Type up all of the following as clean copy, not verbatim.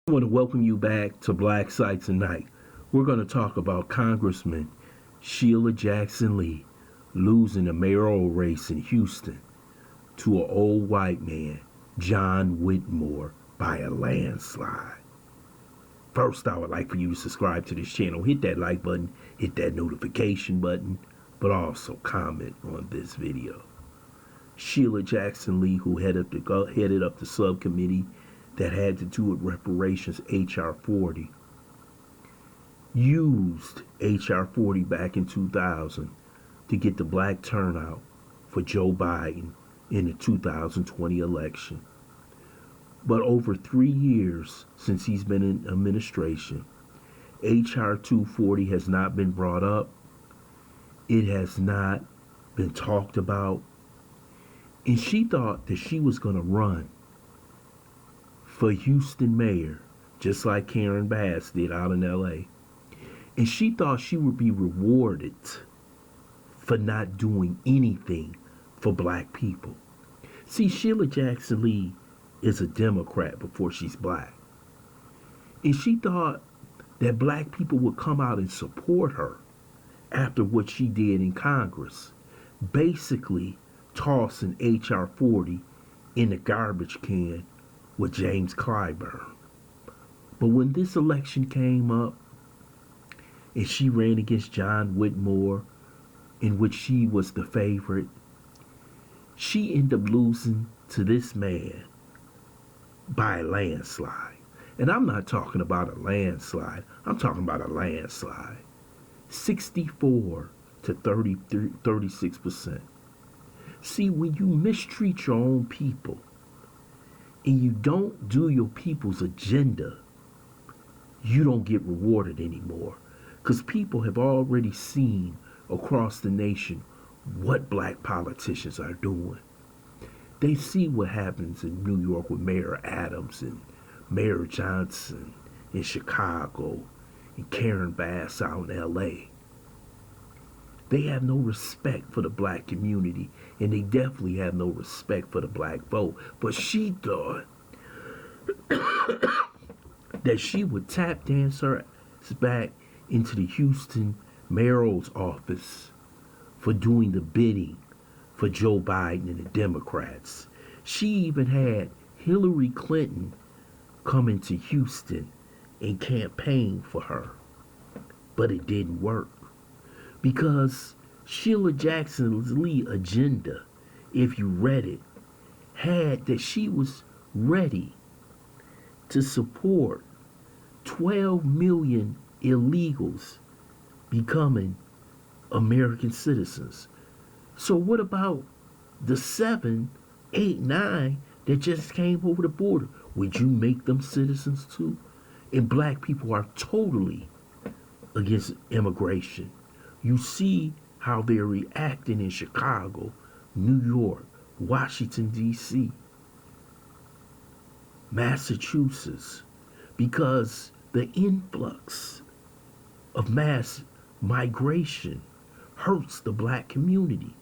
I want to welcome you back to BLACKSITE tonight. We're going to talk about Congressman Shelia Jackson Lee losing the mayoral race in Houston to an old white man, John Whitmore, by a landslide. First, I would like for you to subscribe to this channel, hit that like button, hit that notification button, but also comment on this video. Shelia Jackson Lee, who headed up the subcommittee that had to do with reparations, H.R. 40, used H.R. 40 back in 2000 to get the black turnout for Joe Biden in the 2020 election. But over 3 years since he's been in administration, H.R. 240 has not been brought up. It has not been talked about. And she thought that she was going to run for Houston mayor, just like Karen Bass did out in LA. And she thought she would be rewarded for not doing anything for black people. See, Shelia Jackson Lee is a Democrat before she's black. And she thought that black people would come out and support her after what she did in Congress, basically tossing H.R. 40 in the garbage can with James Clyburn. But when this election came up and she ran against John Whitmore, in which she was the favorite, she ended up losing to this man by a landslide. And I'm not talking about a landslide. I'm talking about a landslide. 64 to 36%. See, when you mistreat your own people and you don't do your people's agenda, you don't get rewarded anymore. Because people have already seen across the nation what black politicians are doing. They see what happens in New York with Mayor Adams and Mayor Johnson in Chicago and Karen Bass out in LA. They have no respect for the black community, and they definitely have no respect for the black vote. But she thought that she would tap dance her ass back into the Houston mayoral's office for doing the bidding for Joe Biden and the Democrats. She even had Hillary Clinton come into Houston and campaign for her. But it didn't work. Because Shelia Jackson Lee's agenda, if you read it, had that she was ready to support 12 million illegals becoming American citizens. So what about the 7, 8, 9 that just came over the border? Would you make them citizens too? And black people are totally against immigration. You see how they're reacting in Chicago, New York, Washington, D.C., Massachusetts, because the influx of mass migration hurts the black community.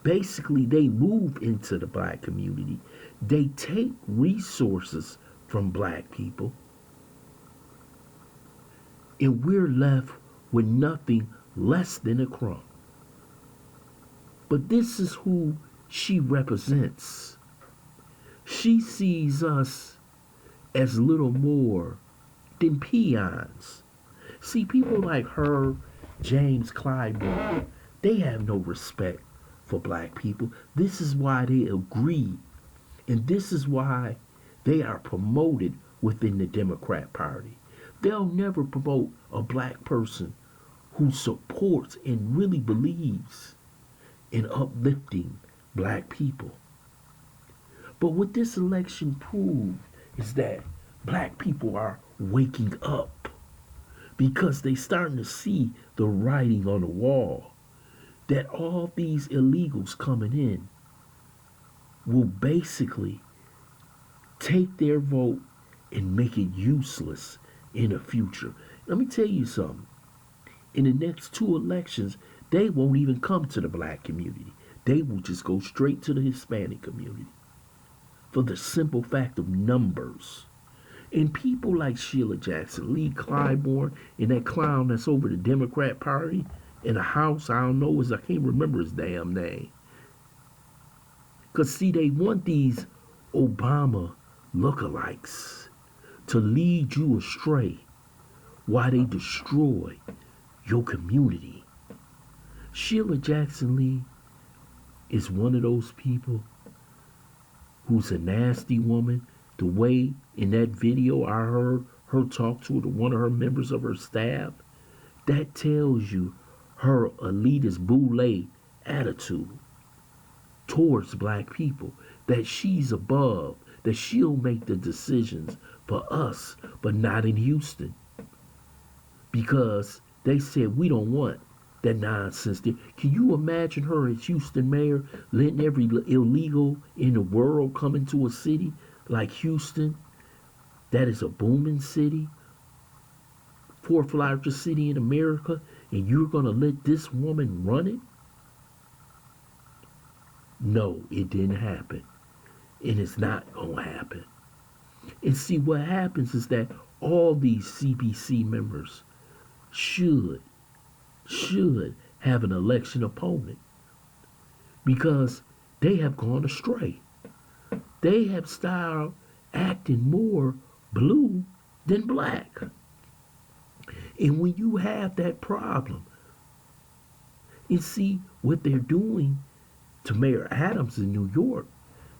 Basically, they move into the black community. They take resources from black people, and we're left with nothing less than a crumb. But this is who she represents. She sees us as little more than peons. See, people like her, James Clyburn, they have no respect for black people. This is why they agree, and this is why they are promoted within the Democrat Party. They'll never promote a black person who supports and really believes in uplifting black people. But what this election proved is that black people are waking up, because they starting to see the writing on the wall that all these illegals coming in will basically take their vote and make it useless in the future. Let me tell you something. In the next 2 elections, they won't even come to the black community. They will just go straight to the Hispanic community. For the simple fact of numbers. And people like Sheila Jackson, Lee Clyburn, and that clown that's over the Democrat Party in the House, I don't know, I can't remember his damn name. Because, see, they want these Obama lookalikes to lead you astray while they destroy your community. Sheila Jackson Lee is one of those people who's a nasty woman. The way in that video I heard her talk to one of her members of her staff, that tells you her elitist boule attitude towards black people, that she's above, that she'll make the decisions for us, but not in Houston. Because they said we don't want that nonsense there. Can you imagine her as Houston mayor letting every illegal in the world come into a city like Houston? That is a booming city, fourth largest city in America, and you're going to let this woman run it? No, it didn't happen. And it's not going to happen. And see, what happens is that all these CBC members should have an election opponent, because they have gone astray. They have started acting more blue than black. And when you have that problem, and see what they're doing to Mayor Adams in New York,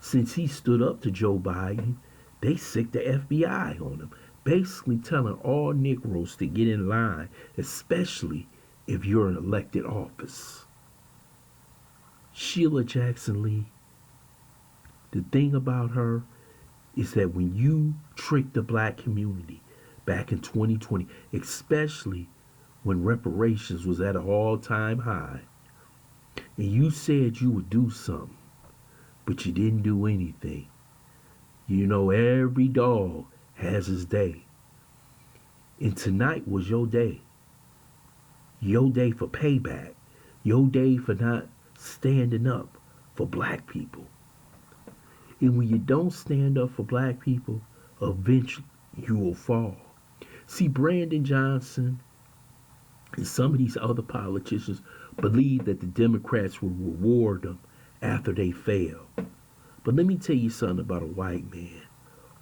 since he stood up to Joe Biden, they sick the FBI on him, basically telling all Negroes to get in line, especially if you're in elected office. Sheila Jackson Lee, the thing about her is that when you tricked the black community back in 2020, especially when reparations was at an all-time high, and you said you would do something, but you didn't do anything. You know, every dog has his day. And tonight was your day. Your day for payback. Your day for not standing up for black people. And when you don't stand up for black people, eventually you will fall. See, Brandon Johnson and some of these other politicians believe that the Democrats will reward them after they fail. But let me tell you something about a white man.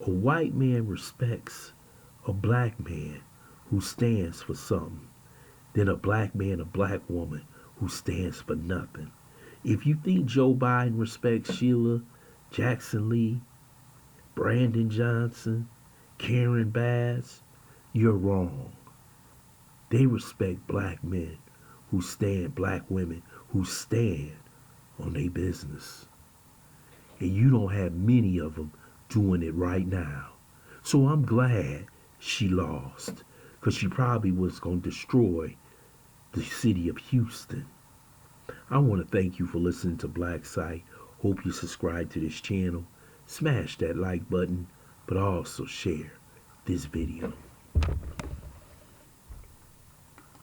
A white man respects a black man who stands for something than a black man, a black woman who stands for nothing. If you think Joe Biden respects Sheila Jackson Lee, Brandon Johnson, Karen Bass, you're wrong. They respect black men who stand, black women who stand on their business. And you don't have many of them doing it right now. So I'm glad she lost, because she probably was going to destroy the city of Houston. I want to thank you for listening to BLACKSITE. Hope you subscribe to this channel. Smash that like button, but also share this video.